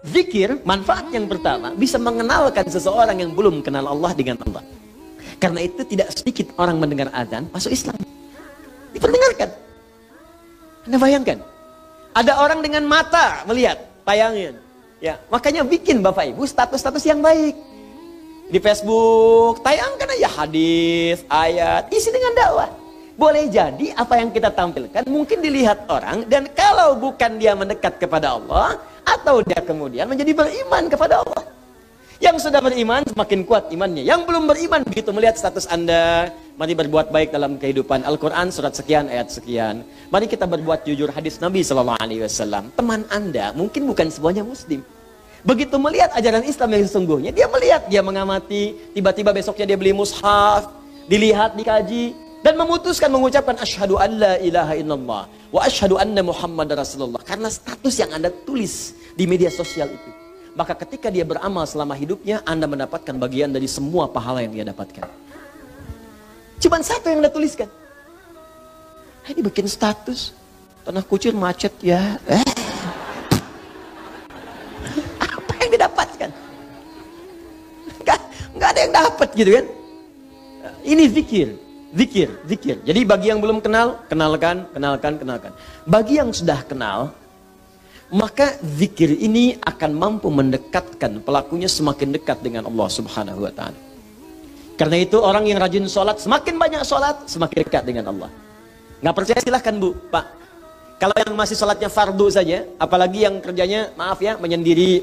Zikir, manfaat yang pertama, bisa mengenalkan seseorang yang belum kenal Allah dengan Allah. Karena itu tidak sedikit orang mendengar azan masuk Islam. Diperdengarkan. Anda bayangkan, ada orang dengan mata melihat tayangan. Ya, makanya bikin Bapak Ibu status-status yang baik. Di Facebook, tayangkan aja hadis, ayat, isi dengan dakwah. Boleh jadi apa yang kita tampilkan mungkin dilihat orang, dan kalau bukan dia mendekat kepada Allah, atau dia kemudian menjadi beriman kepada Allah. Yang sudah beriman semakin kuat imannya. Yang belum beriman begitu melihat status Anda, mari berbuat baik dalam kehidupan. Al-Quran surat sekian ayat sekian. Mari kita berbuat jujur, hadis Nabi SAW. Teman Anda mungkin bukan semuanya Muslim. Begitu melihat ajaran Islam yang sesungguhnya, dia melihat, dia mengamati, tiba-tiba besoknya dia beli mushaf, dilihat, dikaji, dan memutuskan mengucapkan asyhadu an la ilaha illallah wa asyhadu anna Muhammad Rasulullah. Karena status yang Anda tulis di media sosial itu, maka ketika dia beramal selama hidupnya, Anda mendapatkan bagian dari semua pahala yang dia dapatkan. Cuman satu yang Anda tuliskan. Ini bikin status, tanah kucir macet ya. Apa yang didapatkan? Nggak ada yang dapat gitu kan. Ini zikir. Zikir. Jadi bagi yang belum kenal, kenalkan. Bagi yang sudah kenal, maka zikir ini akan mampu mendekatkan pelakunya semakin dekat dengan Allah Subhanahu wa ta'ala. Karena itu orang yang rajin sholat, semakin banyak sholat, semakin dekat dengan Allah. Nggak percaya silahkan Bu, Pak. Kalau yang masih sholatnya fardu saja, apalagi yang kerjanya, maaf ya, menyendiri,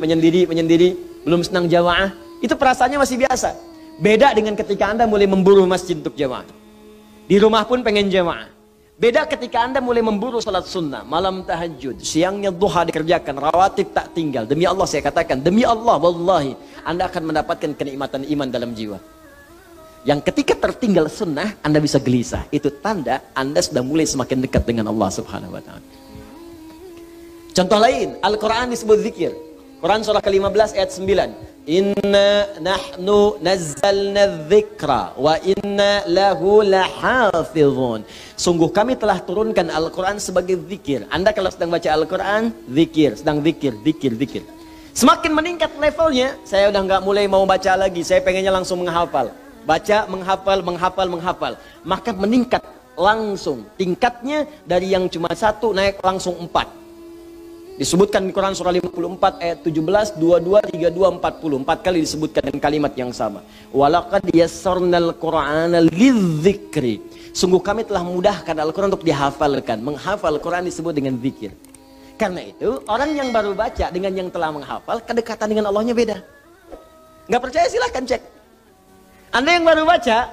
belum senang jamaah, itu perasaannya masih biasa. Beda dengan ketika Anda mulai memburu masjid untuk jamaah. Di rumah pun pengen jamaah. Beda ketika Anda mulai memburu salat sunnah, malam tahajud, siangnya duha dikerjakan, rawatib tak tinggal. Demi Allah saya katakan, demi Allah, wallahi, Anda akan mendapatkan kenikmatan iman dalam jiwa. Yang ketika tertinggal sunnah, Anda bisa gelisah. Itu tanda Anda sudah mulai semakin dekat dengan Allah Subhanahu wa ta'ala. Contoh lain, Al-Quran disebut zikir. Quran surah ke-15 ayat 9. Inna nahnu nazzalna dzikra wa inna lahu lahafizun. Sungguh kami telah turunkan Al-Quran sebagai zikir. Anda kalau sedang baca Al-Quran, zikir, sedang zikir. Semakin meningkat levelnya, saya udah nggak mulai mau baca lagi, saya pengennya langsung menghafal. Baca, menghafal. Maka meningkat langsung. Tingkatnya dari yang cuma 1 naik langsung 4. Disebutkan di Quran surah 54 ayat 17, 22, 32, 40. 4 kali disebutkan dengan kalimat yang sama. Walaqad yassarnal Qur'ana lidzikri. Sungguh kami telah mudahkan Al-Quran untuk dihafalkan. Menghafal Quran disebut dengan zikir. Karena itu, orang yang baru baca dengan yang telah menghafal, kedekatan dengan Allahnya beda. Nggak percaya silahkan cek. Anda yang baru baca,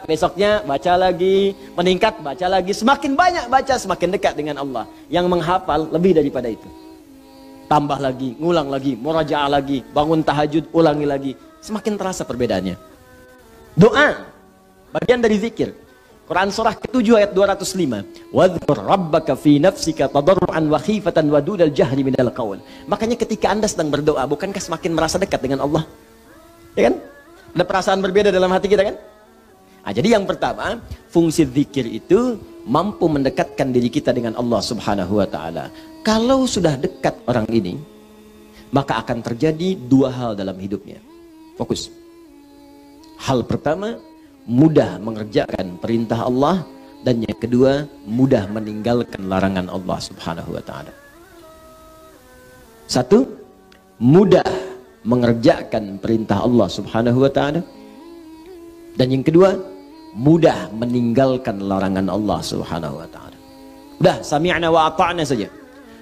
besoknya baca lagi, meningkat, baca lagi. Semakin banyak baca, semakin dekat dengan Allah. Yang menghafal lebih daripada itu. Tambah lagi, ngulang lagi, murajaah lagi, bangun tahajud, ulangi lagi. Semakin terasa perbedaannya. Doa, bagian dari zikir. Quran surah ke-7 ayat 205. Wadhkur rabbaka fi nafsika tadarruan wa khifatan wa dunal jahri minal qaul. Makanya ketika Anda sedang berdoa, bukankah semakin merasa dekat dengan Allah? Ya kan? Ada perasaan berbeda dalam hati kita kan? Nah, jadi yang pertama, fungsi zikir itu mampu mendekatkan diri kita dengan Allah Subhanahu wa ta'ala. Kalau sudah dekat orang ini, maka akan terjadi 2 hal dalam hidupnya. Fokus. Hal pertama, mudah mengerjakan perintah Allah, dan yang kedua, mudah meninggalkan larangan Allah Subhanahu wa ta'ala. 1, mudah mengerjakan perintah Allah Subhanahu wa ta'ala, dan yang kedua, mudah meninggalkan larangan Allah Subhanahu wa ta'ala. Udah, sami'na wa ata'na saja.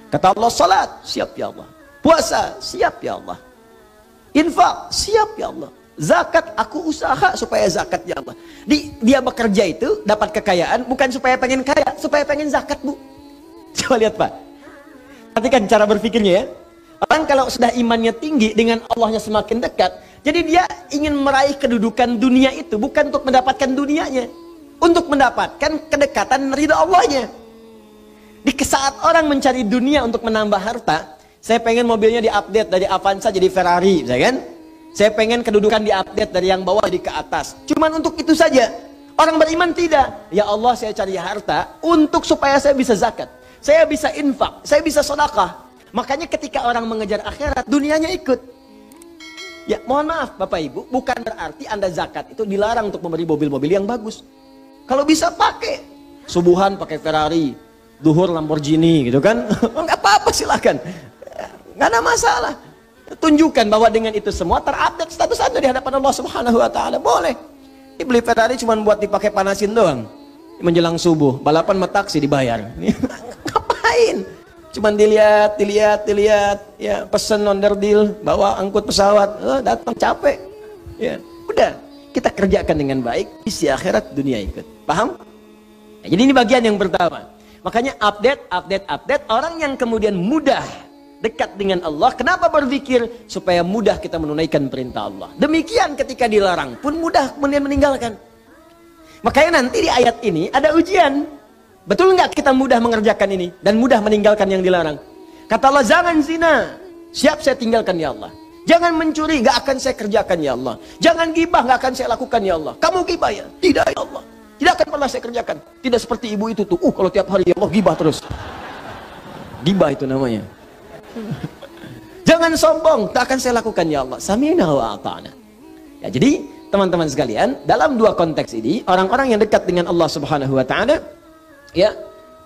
Kata Allah, salat, siap ya Allah. Puasa, siap ya Allah. Infak, siap ya Allah. Zakat, aku usaha supaya zakat ya Allah. Dia bekerja itu dapat kekayaan bukan supaya pengen kaya, supaya pengen zakat, Bu. Coba lihat Pak, perhatikan cara berpikirnya ya. Orang kalau sudah imannya tinggi, dengan Allahnya semakin dekat, jadi dia ingin meraih kedudukan dunia itu bukan untuk mendapatkan dunianya, untuk mendapatkan kedekatan ridha Allahnya. Di saat orang mencari dunia untuk menambah harta, saya pengen mobilnya diupdate dari Avanza jadi Ferrari, saya kan? Saya pengen kedudukan diupdate dari yang bawah jadi ke atas. Cuman untuk itu saja, Orang beriman tidak. Ya Allah, saya cari harta untuk supaya saya bisa zakat, saya bisa infak, saya bisa sedekah. Makanya ketika orang mengejar akhirat, dunianya ikut. Ya, mohon maaf Bapak Ibu, bukan berarti Anda zakat itu dilarang untuk membeli mobil-mobil yang bagus. Kalau bisa pakai. Subuhan pakai Ferrari, duhur Lamborghini gitu kan. Enggak apa-apa, silakan. Enggak ada masalah. Tunjukkan bahwa dengan itu semua terupdate status Anda di hadapan Allah Subhanahu wa taala. Boleh. Beli Ferrari cuma buat dipakai panasin doang. Menjelang subuh, balapan sama taksi dibayar. Ngapain? Cuman dilihat, ya pesen onder deal, bawa angkut pesawat, datang capek. Ya, udah, kita kerjakan dengan baik, isi akhirat dunia ikut. Paham? Nah, jadi ini bagian yang pertama. Makanya update orang yang kemudian mudah dekat dengan Allah. Kenapa berzikir? Supaya mudah kita menunaikan perintah Allah. Demikian ketika dilarang pun mudah kemudian meninggalkan. Makanya nanti di ayat ini ada ujian. Betul nggak kita mudah mengerjakan ini dan mudah meninggalkan yang dilarang? Kata Allah, jangan zina, siap saya tinggalkan ya Allah. Jangan mencuri, nggak akan saya kerjakan ya Allah. Jangan gibah, nggak akan saya lakukan ya Allah. Kamu gibah ya? Tidak ya Allah. Tidak akan pernah saya kerjakan. Tidak seperti ibu itu tuh. Kalau tiap hari ya Allah gibah terus. Gibah itu namanya. Jangan sombong, tak akan saya lakukan ya Allah. Sami'na wa ata'na. Ya, jadi teman-teman sekalian, dalam dua konteks ini, orang-orang yang dekat dengan Allah Subhanahu wa taala, ya,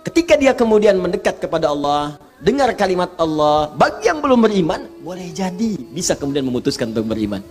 ketika dia kemudian mendekat kepada Allah, dengar kalimat Allah, bagi yang belum beriman, boleh jadi bisa kemudian memutuskan untuk beriman.